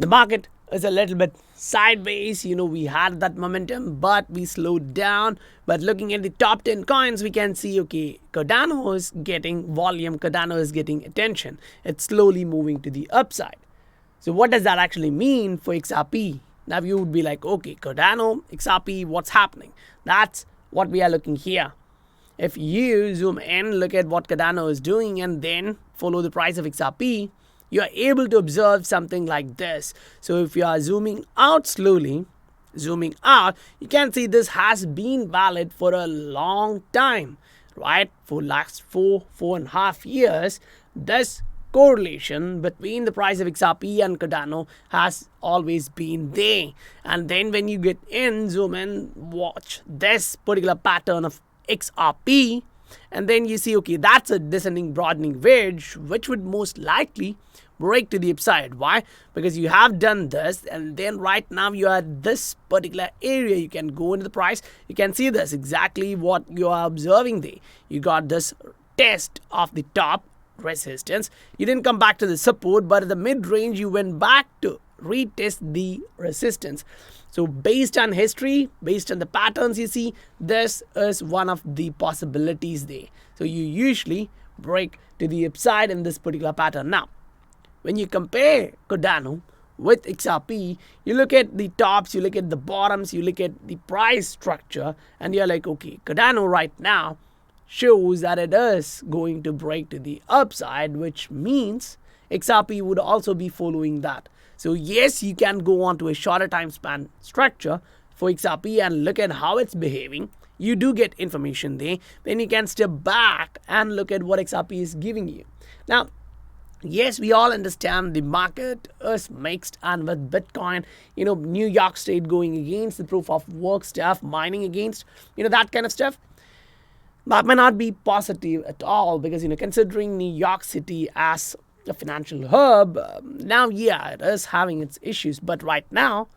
The market is a little bit sideways. We had that momentum, but we slowed down. But looking at the top 10 coins, we can see, okay, Cardano is getting volume, Cardano is getting attention. It's slowly moving to the upside. So what does that actually mean for XRP? Now you would be like, okay, Cardano, XRP, what's happening? That's what we are looking here. If you zoom in, look at what Cardano is doing, and then follow the price of XRP, you are able to observe something like this. So if you are zooming out slowly, zooming out, you can see this has been valid for a long time, right? For last 4.5 years, this correlation between the price of XRP and Cardano has always been there. And then when you get in, zoom in, watch this particular pattern of XRP, and then you see, okay, that's a descending broadening wedge, which would most likely break to the upside. Why? Because you have done this, and then right now you are at this particular area. You can go into the price, you can see this exactly what you are observing there. You got this test of the top resistance, you didn't come back to the support, but at the mid range you went back to retest the resistance. So based on history, based on the patterns you see, this is one of the possibilities there. So you usually break to the upside in this particular pattern. Now when you compare Cardano with XRP, you look at the tops, you look at the bottoms, you look at the price structure, and you're like, okay, Cardano right now shows that it is going to break to the upside, which means XRP would also be following that. So yes, you can go on to a shorter time span structure for XRP and look at how it's behaving. You do get information there. Then you can step back and look at what XRP is giving you. Now, yes, we all understand the market is mixed, and with Bitcoin, New York State going against the proof of work stuff, mining against, that kind of stuff. That may not be positive at all because, considering New York City as a financial hub, now, yeah, it is having its issues. But right now,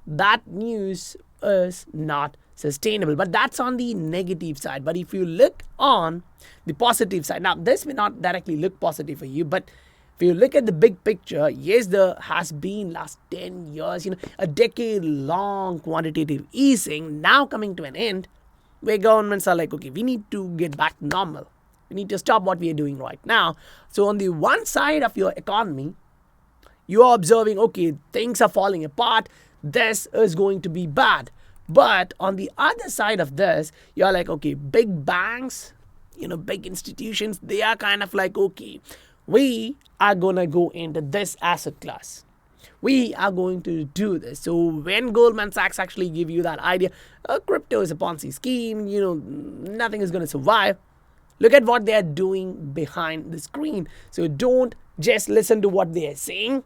that news is not sustainable. But that's on the negative side. But if you look on the positive side, now, this may not directly look positive for you, but if you look at the big picture, yes, there has been last 10 years, a decade-long quantitative easing now coming to an end, where governments are like, okay, we need to get back to normal. We need to stop what we are doing right now. So on the one side of your economy, you are observing, okay, things are falling apart. This is going to be bad. But on the other side of this, you're like, okay, big banks, big institutions, they are kind of like, okay, we are going to go into this asset class. We are going to do this. So when Goldman Sachs actually give you that idea, crypto is a Ponzi scheme, nothing is going to survive. Look at what they are doing behind the screen. So don't just listen to what they are saying.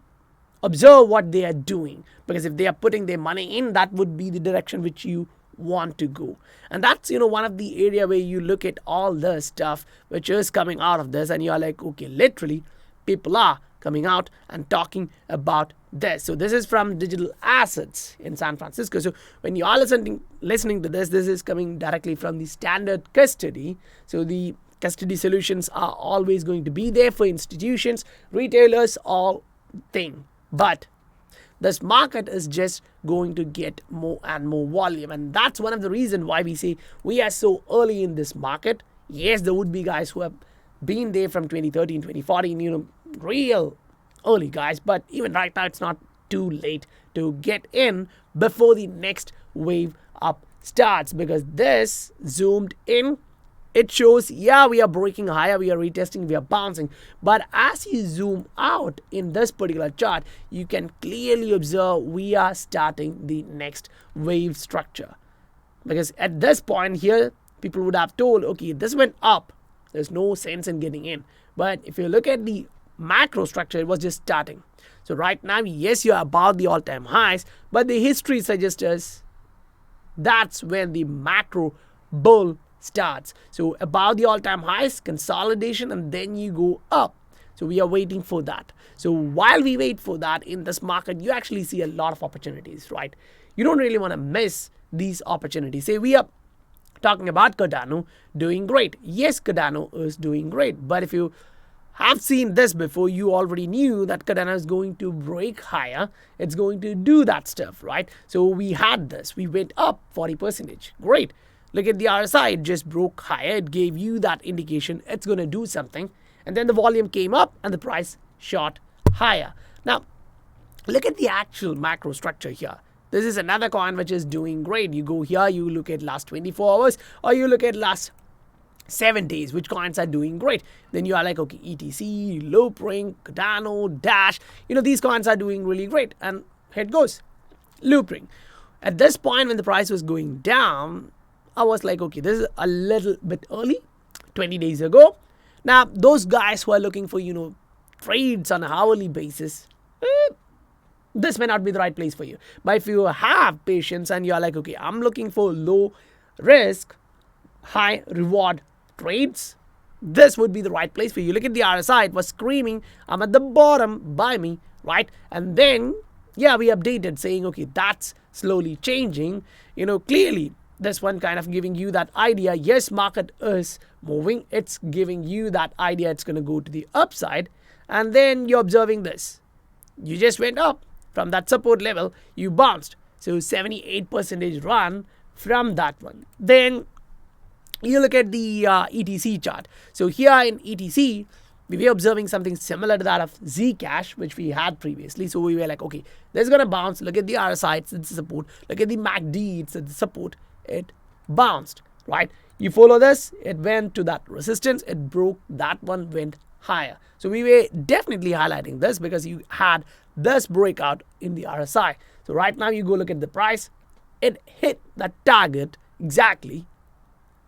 Observe what they are doing. Because if they are putting their money in, that would be the direction which you want to go. And that's, one of the area where you look at all the stuff which is coming out of this, and you're like, okay, literally, people are coming out and talking about this. So this is from Digital Assets in San Francisco. So when you are listening to this is coming directly from the Standard Custody. So the custody solutions are always going to be there for institutions, retailers, all thing. But this market is just going to get more and more volume. And that's one of the reasons why we say we are so early in this market. Yes, there would be guys who have been there from 2013, 2014, real early guys. But even right now, it's not too late to get in before the next wave up starts, because this zoomed in, it shows, yeah, we are breaking higher, we are retesting, we are bouncing. But as you zoom out in this particular chart, you can clearly observe we are starting the next wave structure. Because at this point here, people would have told, okay, this went up, there's no sense in getting in. But if you look at the macro structure, it was just starting. So right now, yes, you are above the all-time highs, but the history suggests us that's when the macro bull starts. So above the all-time highs, consolidation, and then you go up. So we are waiting for that. So while we wait for that in this market, you actually see a lot of opportunities, right? You don't really want to miss these opportunities. Say we are talking about Cardano doing great. Yes, Cardano is doing great. But if you have seen this before. You already knew that Cardano is going to break higher. It's going to do that stuff, right? So we had this. We went up 40%. Great. Look at the RSI. It just broke higher. It gave you that indication it's going to do something. And then the volume came up and the price shot higher. Now, look at the actual macro structure here. This is another coin which is doing great. You go here, you look at last 24 hours, or you look at last 7 days, which coins are doing great. Then you are like, okay, ETC, Loopring, Cardano, Dash. These coins are doing really great. And here it goes. Loopring. At this point, when the price was going down, I was like, okay, this is a little bit early, 20 days ago. Now, those guys who are looking for, trades on an hourly basis, this may not be the right place for you. But if you have patience and you're like, okay, I'm looking for low risk, high reward trades, this would be the right place for you. Look at the RSI. It was screaming, I'm at the bottom, buy me, right? And then, we updated saying, okay, that's slowly changing. Clearly, this one kind of giving you that idea. Yes, market is moving. It's giving you that idea it's going to go to the upside. And then you're observing this. You just went up. From that support level, you bounced. So 78% run from that one. Then you look at the ETC chart. So here in ETC, we were observing something similar to that of Zcash, which we had previously. So we were like, okay, this is going to bounce. Look at the RSI, it's the support. Look at the MACD, it's the support. It bounced, right? You follow this, it went to that resistance, it broke, that one went higher. So we were definitely highlighting this because you had this breakout in the RSI. So right now you go look at the price, it hit that target exactly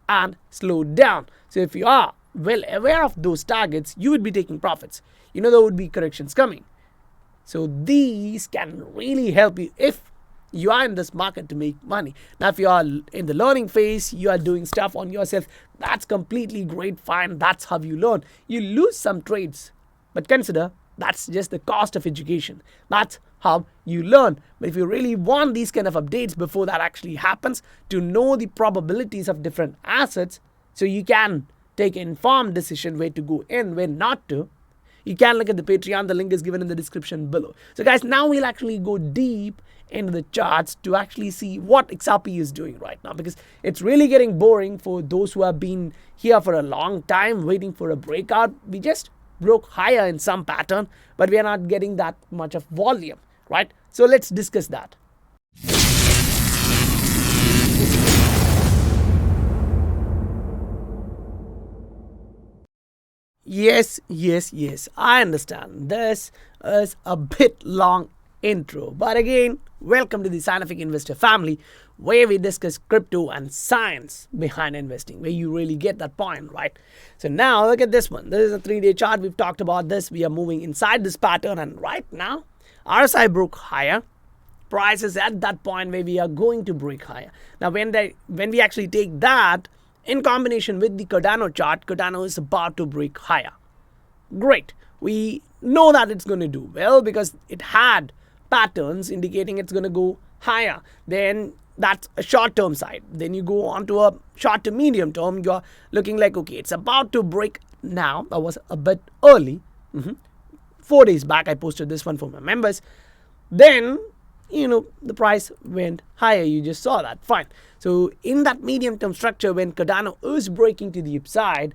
and slowed down. So if you are well aware of those targets, you would be taking profits. There would be corrections coming. So these can really help you if you are in this market to make money. Now, if you are in the learning phase, you are doing stuff on yourself, that's completely great, fine. That's how you learn. You lose some trades, but consider that's just the cost of education. That's how you learn. But if you really want these kind of updates before that actually happens, to know the probabilities of different assets, so you can take an informed decision where to go in, where not to, you can look at the Patreon. The link is given in the description below. So guys, now we'll actually go deep into the charts to actually see what XRP is doing right now, because it's really getting boring for those who have been here for a long time waiting for a breakout. We just broke higher in some pattern, but we are not getting that much of volume, right? So let's discuss that. Yes, I understand. This is a bit long intro, but again, welcome to the Scientific Investor family, where we discuss crypto and science behind investing, where you really get that point, right? So now look at this one. This is a 3-day chart. We've talked about this. We are moving inside this pattern, and right now, RSI broke higher. Price is at that point where we are going to break higher. Now, when we actually take that in combination with the Cardano chart, Cardano is about to break higher. Great. We know that it's going to do well because it had patterns indicating it's going to go higher. Then that's a short-term side. Then you go on to a short to medium term. You're looking like, okay, it's about to break now. That was a bit early. 4 days back, I posted this one for my members. Then, the price went higher. You just saw that. Fine. So in that medium-term structure, when Cardano is breaking to the upside,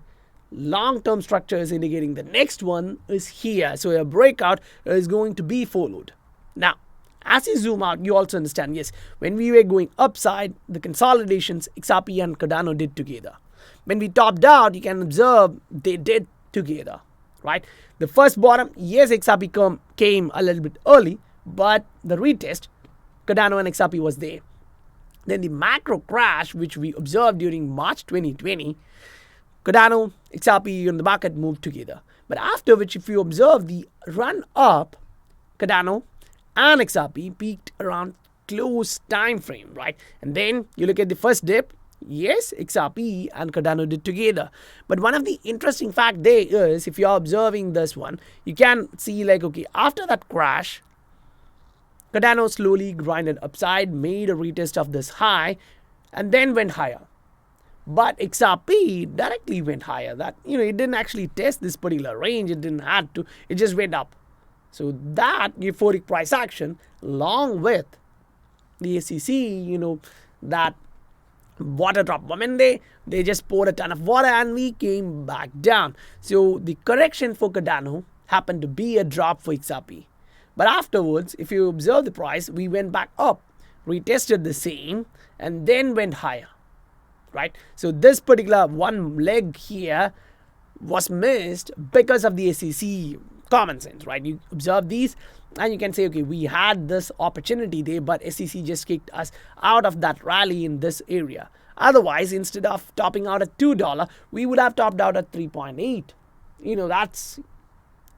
long-term structure is indicating the next one is here. So a breakout is going to be followed. Now, as you zoom out, you also understand, yes, when we were going upside, the consolidations XRP and Cardano did together. When we topped out, you can observe they did together, right? The first bottom, yes, XRP came a little bit early, but the retest, Cardano and XRP was there. Then the macro crash, which we observed during March 2020, Cardano, XRP and the market moved together. But after which, if you observe the run up, Cardano and XRP peaked around close time frame, right? And then you look at the first dip, yes, XRP and Cardano did together. But one of the interesting fact there is, if you're observing this one, you can see like, okay, after that crash, Cardano slowly grinded upside, made a retest of this high, and then went higher. But XRP directly went higher. That, it didn't actually test this particular range. It didn't have to. It just went up. So that euphoric price action, along with the SEC, that water drop moment, they just poured a ton of water and we came back down. So the correction for Cardano happened to be a drop for XRP. But afterwards, if you observe the price, we went back up, retested the same, and then went higher. Right? So this particular one leg here was missed because of the SEC common sense, right? You observe these and you can say, okay, we had this opportunity there, but SEC just kicked us out of that rally in this area. Otherwise, instead of topping out at $2, we would have topped out at 3.8. That's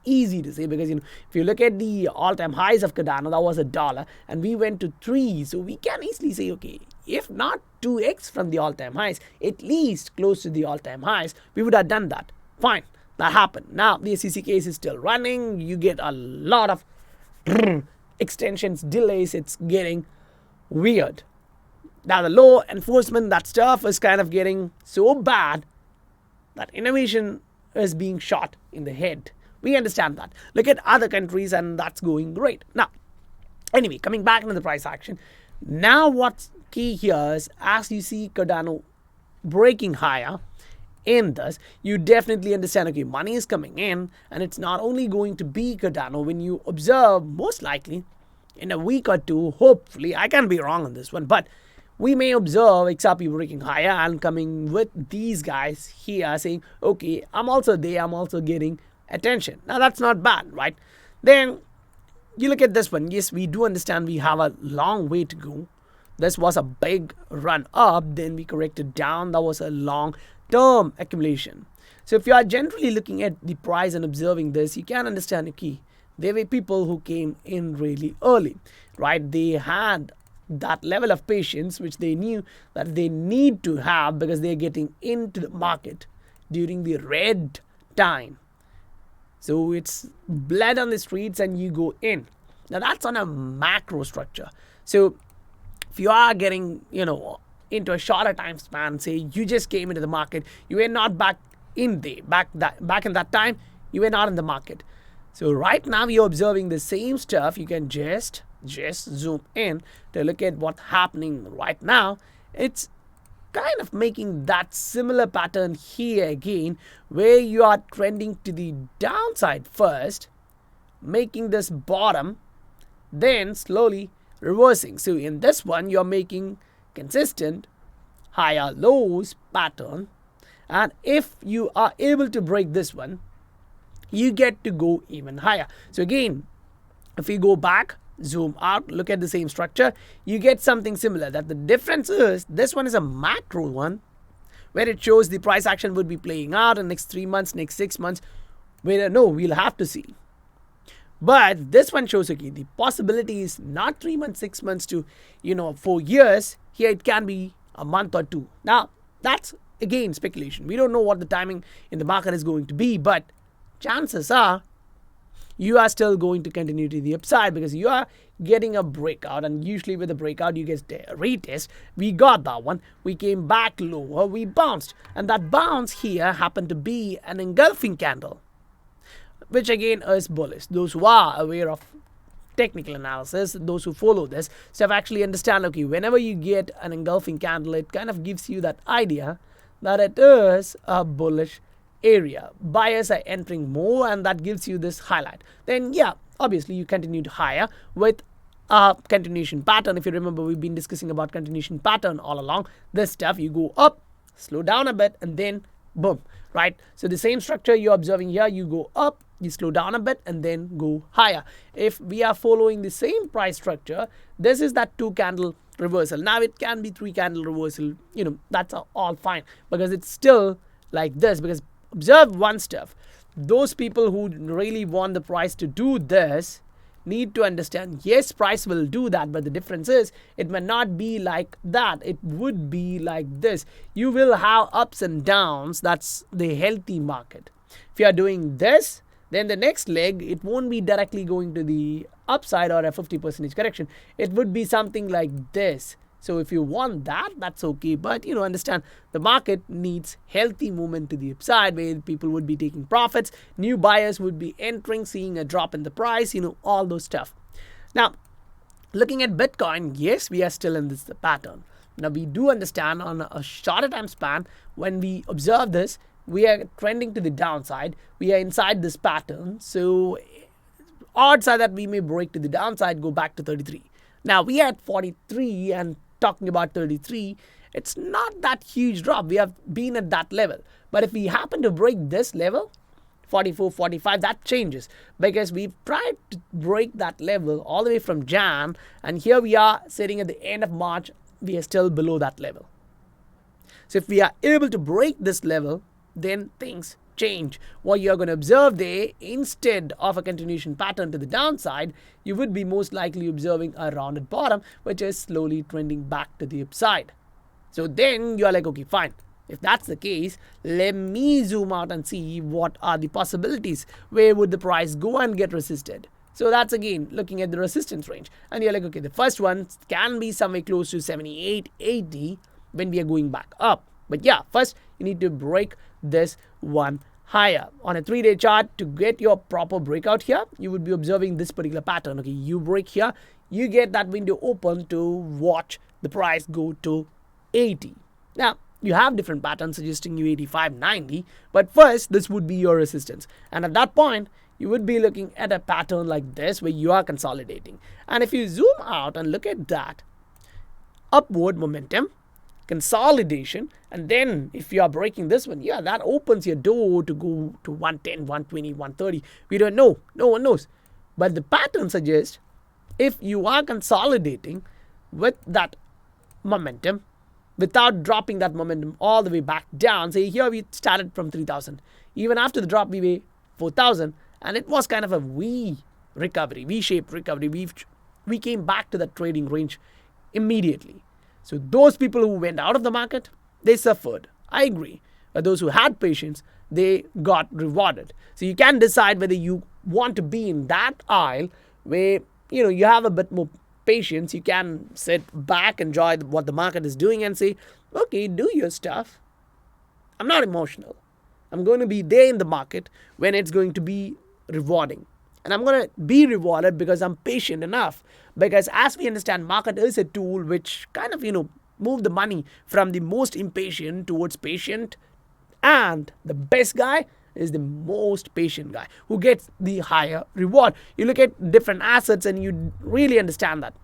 easy to say because, if you look at the all-time highs of Cardano, that was $1 and we went to 3. So we can easily say, okay, if not 2x from the all-time highs, at least close to the all-time highs, we would have done that. Fine, that happened. Now the SEC case is still running. You get a lot of extensions, delays. It's getting weird. Now the law enforcement, that stuff is kind of getting so bad that innovation is being shot in the head. We understand that. Look at other countries and that's going great. Now, anyway, coming back into the price action. Now what's key here is, as you see Cardano breaking higher in this, you definitely understand, okay, money is coming in and it's not only going to be Cardano. When you observe, most likely in a week or two, hopefully, I can be wrong on this one, but we may observe XRP breaking higher and coming with these guys here saying, okay, I'm also there, I'm also getting attention. Now that's not bad, right? Then you look at this one. Yes, we do understand we have a long way to go. This was a big run up, then we corrected down. That was a long term accumulation. So if you are generally looking at the price and observing this, you can understand, okay, there were people who came in really early, right? They had that level of patience which they knew that they need to have because they're getting into the market during the red time. So it's blood on the streets and you go in. Now that's on a macro structure. So if you are getting, into a shorter time span, say you just came into the market, you were not back in there, back in that time, you were not in the market. So right now you're observing the same stuff. You can just zoom in to look at what's happening right now. It's kind of making that similar pattern here again, where you are trending to the downside first, making this bottom, then slowly reversing. So in this one, you're making consistent higher lows pattern, and if you are able to break this one, you get to go even higher. So again, if we go back, zoom out, look at the same structure, you get something similar. That the difference is, this one is a macro one where it shows the price action would be playing out in next 3 months, next 6 months, where we'll have to see. But this one shows, okay, the possibility is not 3 months, 6 months to 4 years. Here it can be a month or two. Now that's again speculation. We don't know what the timing in the market is going to be, but chances are you are still going to continue to the upside because you are getting a breakout, and usually with a breakout you get a retest. We got that one, we came back lower, we bounced, and that bounce here happened to be an engulfing candle, which again is bullish. Those who are aware of technical analysis, those who follow this stuff actually understand, okay, whenever you get an engulfing candle, it kind of gives you that idea that it is a bullish area. Buyers are entering more, and that gives you this highlight. Then yeah, obviously you continue to higher with a continuation pattern. If you remember, we've been discussing about continuation pattern all along. This stuff, you go up, slow down a bit, and then boom, right? So the same structure you're observing here, you go up, you slow down a bit, and then go higher. If we are following the same price structure, this is that 2 candle reversal. Now it can be 3 candle reversal, that's all fine, because it's still like this. Because observe one stuff, those people who really want the price to do this need to understand, yes, price will do that, but the difference is it may not be like that. It would be like this. You will have ups and downs. That's the healthy market. If you are doing this, then the next leg, it won't be directly going to the upside or a 50% correction. It would be something like this. So if you want that, that's okay. But understand the market needs healthy movement to the upside where people would be taking profits, new buyers would be entering, seeing a drop in the price, all those stuff. Now, looking at Bitcoin, yes, we are still in this pattern. Now, we do understand on a shorter time span, when we observe this, we are trending to the downside. We are inside this pattern. So odds are that we may break to the downside, go back to 33. Now, we are at 43 and talking about 33. It's not that huge drop. We have been at that level. But if we happen to break this level, 44, 45, that changes because we've tried to break that level all the way from Jan, and here we are sitting at the end of March, we are still below that level. So if we are able to break this level, then things change. What you're going to observe there, instead of a continuation pattern to the downside, you would be most likely observing a rounded bottom, which is slowly trending back to the upside. So then you're like, okay, fine. If that's the case, let me zoom out and see what are the possibilities. Where would the price go and get resisted? So that's again looking at the resistance range. And you're like, okay, the first one can be somewhere close to 78, 80 when we are going back up. But yeah, first you need to break this one higher. On a 3-day chart, to get your proper breakout here, you would be observing this particular pattern. Okay, you break here, you get that window open to watch the price go to 80. Now, you have different patterns suggesting you 85, 90, but first this would be your resistance. And at that point, you would be looking at a pattern like this where you are consolidating. And if you zoom out and look at that, upward momentum, consolidation, and then if you are breaking this one, yeah, that opens your door to go to 110, 120, 130. We don't know. No one knows. But the pattern suggests if you are consolidating with that momentum, without dropping that momentum all the way back down, say here we started from 3,000. Even after the drop, we were 4,000, and it was kind of a V-shaped recovery. We came back to that trading range immediately. So those people who went out of the market, they suffered. I agree. But those who had patience, they got rewarded. So you can decide whether you want to be in that aisle where you have a bit more patience. You can sit back, enjoy what the market is doing and say, okay, do your stuff. I'm not emotional. I'm going to be there in the market when it's going to be rewarding. And I'm going to be rewarded because I'm patient enough. Because as we understand, market is a tool which kind of, move the money from the most impatient towards patient. And the best guy is the most patient guy who gets the higher reward. You look at different assets and you really understand that.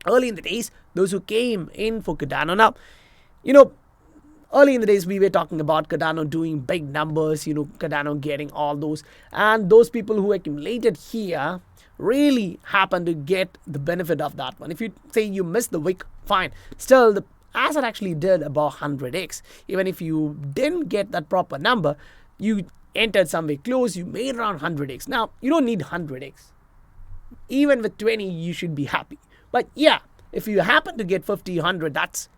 Early in the days, those who came in for Cardano, now, early in the days, we were talking about Cardano doing big numbers, Cardano getting all those. And those people who accumulated here really happen to get the benefit of that one. If you say you missed the wick, fine. Still, the asset actually did about 100x. Even if you didn't get that proper number, you entered somewhere close, you made around 100x. Now, you don't need 100x. Even with 20, you should be happy. But yeah, if you happen to get 50, 100, that's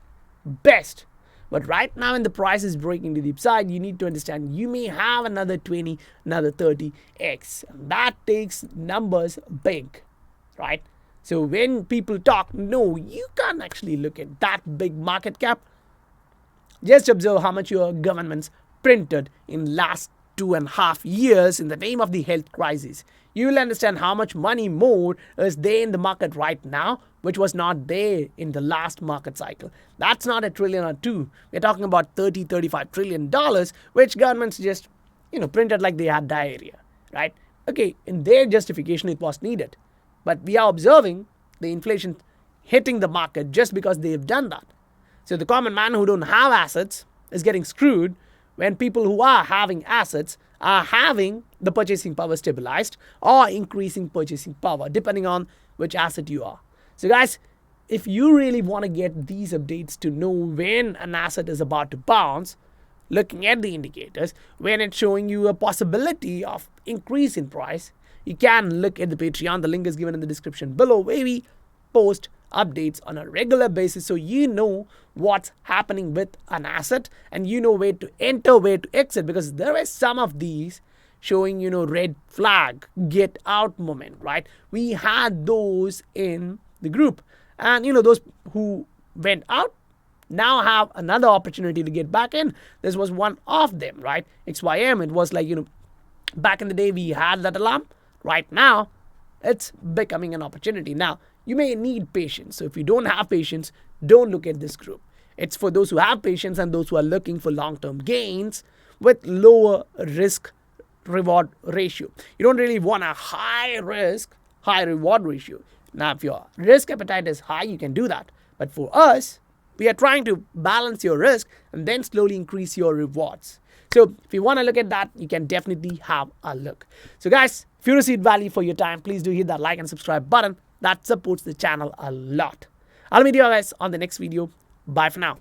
best. But right now, when the price is breaking to the upside, you need to understand you may have another 20, another 30x. That takes numbers big, right? So when people talk, no, you can't actually look at that big market cap. Just observe how much your governments printed in last 2.5 years in the name of the health crisis. You will understand how much money more is there in the market right now, which was not there in the last market cycle. That's not $1 trillion or $2 trillion. We're talking about $35 trillion, which governments just, printed like they had diarrhea, right? Okay, in their justification, it was needed. But we are observing the inflation hitting the market just because they've done that. So the common man who don't have assets is getting screwed when people who are having assets are having the purchasing power stabilized or increasing purchasing power, depending on which asset you are. So guys, if you really want to get these updates to know when an asset is about to bounce, looking at the indicators, when it's showing you a possibility of increase in price, you can look at the Patreon. The link is given in the description below, where we post updates on a regular basis so you know what's happening with an asset and you know where to enter, where to exit, because there is some of these showing red flag, get out moment, right? We had those in the group, and those who went out. Now I have another opportunity to get back in. This was one of them, right? XYM, it was like, back in the day we had that alarm. Right now, it's becoming an opportunity. Now, you may need patience. So if you don't have patience, don't look at this group. It's for those who have patience and those who are looking for long-term gains with lower risk reward ratio. You don't really want a high risk, high reward ratio. Now, if your risk appetite is high, you can do that. But for us, we are trying to balance your risk and then slowly increase your rewards. So if you want to look at that, you can definitely have a look. So guys, if you received value for your time, please do hit that like and subscribe button. That supports the channel a lot. I'll meet you guys on the next video. Bye for now.